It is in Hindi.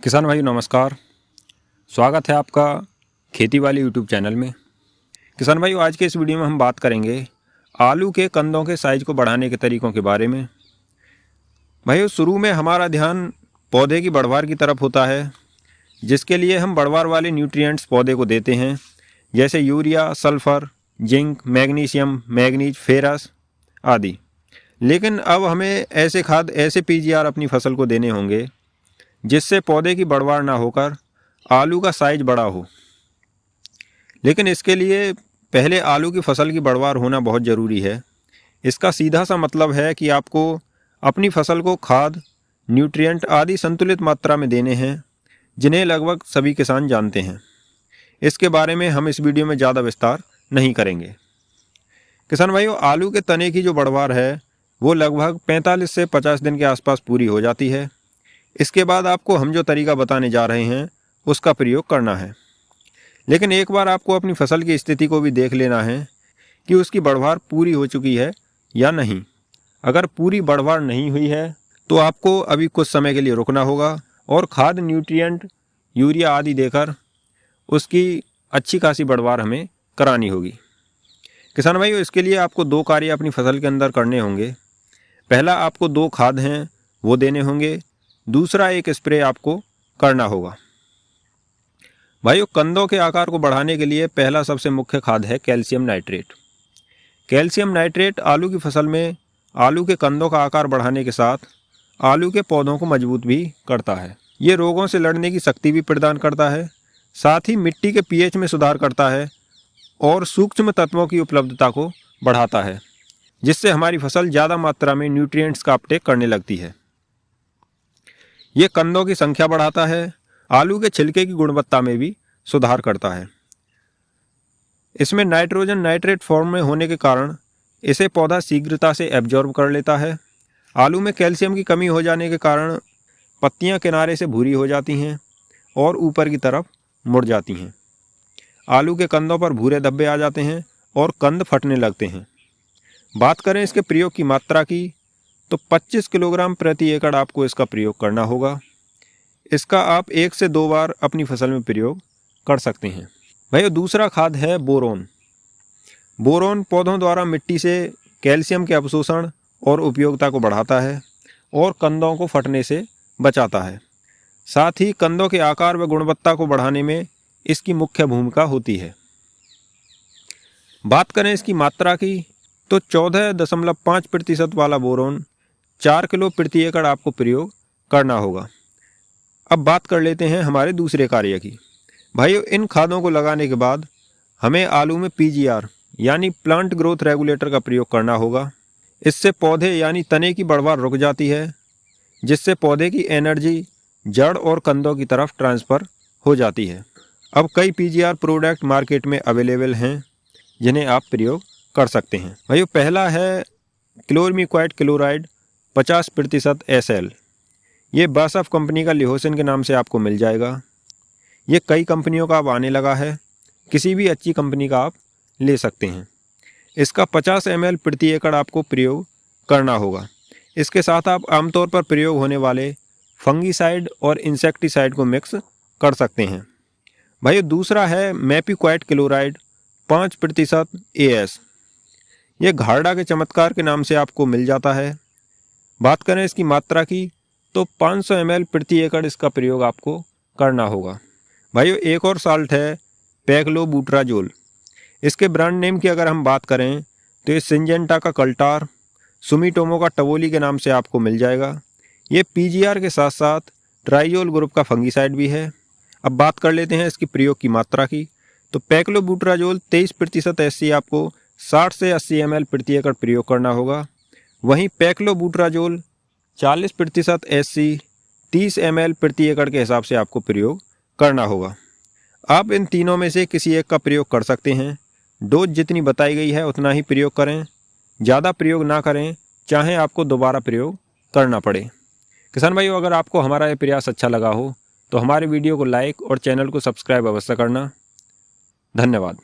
किसान भाई नमस्कार। स्वागत है आपका खेती वाली यूट्यूब चैनल में। किसान भाई आज के इस वीडियो में हम बात करेंगे आलू के कंदों के साइज को बढ़ाने के तरीकों के बारे में। भाई शुरू में हमारा ध्यान पौधे की बढ़वार की तरफ होता है, जिसके लिए हम बढ़वार वाले न्यूट्रिएंट्स पौधे को देते हैं, जैसे urea, sulphur, zinc, magnesium, manganese, ferrous आदि। लेकिन अब हमें ऐसे खाद, ऐसे पीजीआर अपनी फसल को देने होंगे जिससे पौधे की बढ़वार ना होकर आलू का साइज बड़ा हो। लेकिन इसके लिए पहले आलू की फसल की बढ़वार होना बहुत ज़रूरी है। इसका सीधा सा मतलब है कि आपको अपनी फसल को खाद, न्यूट्रिएंट आदि संतुलित मात्रा में देने हैं, जिन्हें लगभग सभी किसान जानते हैं। इसके बारे में हम इस वीडियो में ज़्यादा विस्तार नहीं करेंगे। किसान भाइयों, आलू के तने की जो बढ़वार है वो लगभग 45 से 50 दिन के आसपास पूरी हो जाती है। इसके बाद आपको हम जो तरीका बताने जा रहे हैं उसका प्रयोग करना है। लेकिन एक बार आपको अपनी फसल की स्थिति को भी देख लेना है कि उसकी बढ़वार पूरी हो चुकी है या नहीं। अगर पूरी बढ़वार नहीं हुई है तो आपको अभी कुछ समय के लिए रुकना होगा और खाद, न्यूट्रिएंट, यूरिया आदि देकर उसकी अच्छी खासी बढ़वार हमें करानी होगी। किसान भाइयों, इसके लिए आपको 2 कार्य अपनी फसल के अंदर करने होंगे। पहला, आपको 2 खाद हैं वो देने होंगे। दूसरा, एक स्प्रे आपको करना होगा। भाइयों, कंदों के आकार को बढ़ाने के लिए पहला सबसे मुख्य खाद है कैल्शियम नाइट्रेट। कैल्शियम नाइट्रेट आलू की फसल में आलू के कंदों का आकार बढ़ाने के साथ आलू के पौधों को मजबूत भी करता है। ये रोगों से लड़ने की शक्ति भी प्रदान करता है, साथ ही मिट्टी के पीएच में सुधार करता है और सूक्ष्म तत्वों की उपलब्धता को बढ़ाता है, जिससे हमारी फसल ज़्यादा मात्रा में न्यूट्रिएंट्स का अपटेक करने लगती है। ये कंदों की संख्या बढ़ाता है, आलू के छिलके की गुणवत्ता में भी सुधार करता है। इसमें नाइट्रोजन नाइट्रेट फॉर्म में होने के कारण इसे पौधा शीघ्रता से एब्जॉर्ब कर लेता है। आलू में कैल्शियम की कमी हो जाने के कारण पत्तियां किनारे से भूरी हो जाती हैं और ऊपर की तरफ मुड़ जाती हैं। आलू के कंदों पर भूरे धब्बे आ जाते हैं और कंद फटने लगते हैं। बात करें इसके प्रयोग की मात्रा की तो 25 किलोग्राम प्रति एकड़ आपको इसका प्रयोग करना होगा। इसका आप 1 से 2 बार अपनी फसल में प्रयोग कर सकते हैं। भाइयों, दूसरा खाद है बोरोन। बोरोन पौधों द्वारा मिट्टी से कैल्शियम के अवशोषण और उपयोगिता को बढ़ाता है और कंदों को फटने से बचाता है। साथ ही कंदों के आकार व गुणवत्ता को बढ़ाने में इसकी मुख्य भूमिका होती है। बात करें इसकी मात्रा की तो 14.5% वाला बोरोन 4 किलो प्रति एकड़ आपको प्रयोग करना होगा। अब बात कर लेते हैं हमारे दूसरे कार्य की। भाइयों, इन खादों को लगाने के बाद हमें आलू में पीजीआर यानी प्लांट ग्रोथ रेगुलेटर का प्रयोग करना होगा। इससे पौधे यानी तने की बढ़वार रुक जाती है, जिससे पौधे की एनर्जी जड़ और कंदों की तरफ ट्रांसफ़र हो जाती है। अब कई पीजीआर प्रोडक्ट मार्केट में अवेलेबल हैं जिन्हें आप प्रयोग कर सकते हैं। भाइयों, पहला है क्लोरमीक्वाइट क्लोराइड 50% SL। ये बासफ कंपनी का लिहोसिन के नाम से आपको मिल जाएगा। ये कई कंपनियों का अब आने लगा है, किसी भी अच्छी कंपनी का आप ले सकते हैं। इसका 50 ml प्रति एकड़ आपको प्रयोग करना होगा। इसके साथ आप आमतौर पर प्रयोग होने वाले फंगीसाइड और इंसेक्टिसाइड को मिक्स कर सकते हैं। भाई, दूसरा है मैपीक्वाइट क्लोराइड 5% AS। ये घारडा के चमत्कार के नाम से आपको मिल जाता है। बात करें इसकी मात्रा की तो 500 ml प्रति एकड़ इसका प्रयोग आपको करना होगा। भाइयों, एक और साल्ट है पैक्लोबुट्राजोल। इसके ब्रांड नेम की अगर हम बात करें तो ये सिंजेंटा का कल्टार, सुमिटोमो का टवोली के नाम से आपको मिल जाएगा। ये पीजीआर के साथ साथ ट्राइजोल ग्रुप का फंगीसाइड भी है। अब बात कर लेते हैं इसकी प्रयोग की मात्रा की तो पैक्लोबुट्राजोल 23% SC आपको 60 से 80 ml प्रति एकड़ प्रयोग करना होगा। वहीं पैक्लोबुट्राजोल 40% SC 30 ml प्रति एकड़ के हिसाब से आपको प्रयोग करना होगा। आप इन तीनों में से किसी एक का प्रयोग कर सकते हैं। डोज जितनी बताई गई है उतना ही प्रयोग करें, ज़्यादा प्रयोग ना करें, चाहे आपको दोबारा प्रयोग करना पड़े। किसान भाइयों, अगर आपको हमारा ये प्रयास अच्छा लगा हो तो हमारे वीडियो को लाइक और चैनल को सब्सक्राइब अवश्य करना। धन्यवाद।